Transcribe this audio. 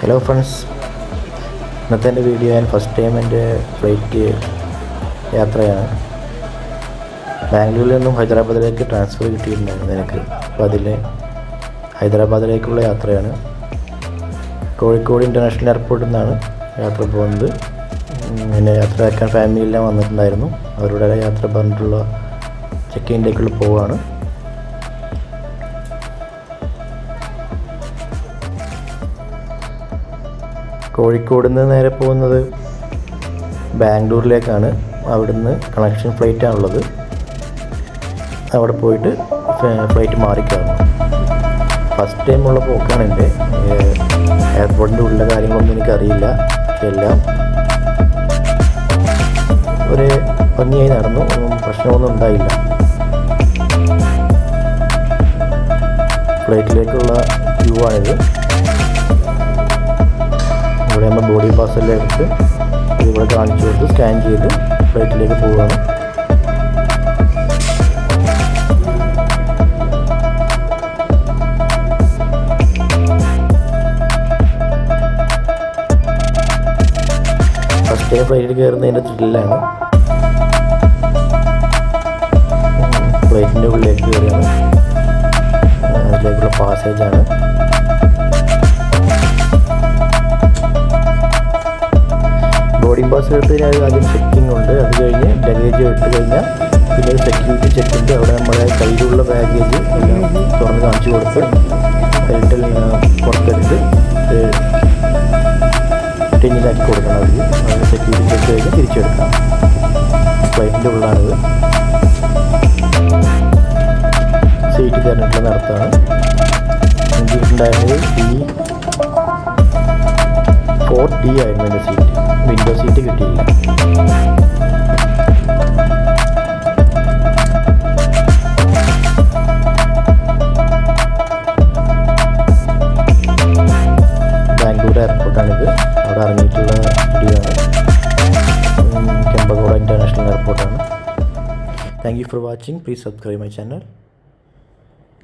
Hello friends, ഇന്നത്തെ എൻ്റെ video ഞാൻ ഫസ്റ്റ് ടൈം എൻ്റെ ഫ്ലൈറ്റ് യാത്രയാണ്. ബാംഗ്ലൂരിൽ നിന്നും ഹൈദരാബാദിലേക്ക് ട്രാൻസ്ഫർ കിട്ടിയിട്ടുണ്ടായിരുന്നു എനിക്ക്. അപ്പോൾ അതിൽ ഹൈദരാബാദിലേക്കുള്ള യാത്രയാണ്. കോഴിക്കോട് ഇൻ്റർനാഷണൽ എയർപോർട്ടിൽ നിന്നാണ് യാത്ര പോകുന്നത്. എന്നെ യാത്രയാക്കാൻ ഫാമിലിയെല്ലാം വന്നിട്ടുണ്ടായിരുന്നു. അവരുടെ യാത്ര പറഞ്ഞിട്ടുള്ള ചെക്ക് ഇനിലേക്കുള്ള പോവുകയാണ്. കോഴിക്കോട് നിന്ന് നേരെ പോകുന്നത് ബാംഗ്ലൂരിലേക്കാണ്. അവിടുന്ന് കണക്ഷൻ ഫ്ലൈറ്റാണുള്ളത്. അവിടെ പോയിട്ട് ഫ്ലൈറ്റ് മാറിക്കയറണം. ഫസ്റ്റ് ടൈമുള്ള പോക്കാണ് എൻ്റെ. എയർപോർട്ടിൻ്റെ ഉള്ള കാര്യങ്ങളൊന്നും എനിക്കറിയില്ല. പക്ഷെ എല്ലാം ഒരു ഭംഗിയായി നടന്നു. പ്രശ്നമൊന്നും ഉണ്ടായില്ല. ഫ്ലൈറ്റിലേക്കുള്ള ക്യൂ ആണിത്. ഇവിടെ നമ്മൾ ബോഡി പാസ്സെല്ലാം എടുത്ത് ഇവിടെ കാണിച്ചു കൊടുത്ത് സ്കാൻ ചെയ്ത് ഫ്ലൈറ്റിലേക്ക് പോവുകയാണ്. ഫസ്റ്റ് ടൈം ഫ്ലൈറ്റിൽ കയറുന്നതിൻ്റെ ത്രില്ലാണ്. ഫ്ലൈറ്റിൻ്റെ ഉള്ളിലേക്ക് കയറുകയാണ്. അതിലേക്കുള്ള പാസേജാണ്. ബോർഡിംഗ് പാസ് എടുത്ത് കഴിഞ്ഞാൽ ആദ്യം ചെക്കിംഗ് ഉണ്ട്. അത് കഴിഞ്ഞ് ലഗേജ് ഇട്ട് കഴിഞ്ഞാൽ പിന്നെ സെക്യൂരിറ്റി ചെക്ക് ഉണ്ട്. അവിടെ നമ്മുടെ കയ്യിലുള്ള ബാഗേജ് എല്ലാം തുറന്ന് കാണിച്ചു കൊടുത്ത് ബെൽറ്റിൽ പുറത്തെടുത്ത് ടെന്നിലാക്കി കൊടുക്കണം. അവർ സെക്യൂരിറ്റി ചെക്ക് കഴിഞ്ഞ് തിരിച്ചെടുക്കാം. ഫ്ലൈറ്റിൻ്റെ ഉള്ളാണിത്. സീറ്റ് തിരഞ്ഞെടുപ്പ് നടത്താണ്. എനിക്ക് ഉണ്ടായിരുന്നത് D4D ആയിരുന്നു എൻ്റെ സീറ്റ്. വിൻഡോ സീറ്റ് കിട്ടിയില്ല. ബാംഗ്ലൂർ എയർപോർട്ടാണിത്. അവിടെ ഇറങ്ങിയിട്ടുള്ള വീഡിയോ ആണ്. കെമ്പഗോഡ ഇൻ്റർനാഷണൽ എയർപോർട്ടാണ്. Thank you for watching. Please subscribe my channel.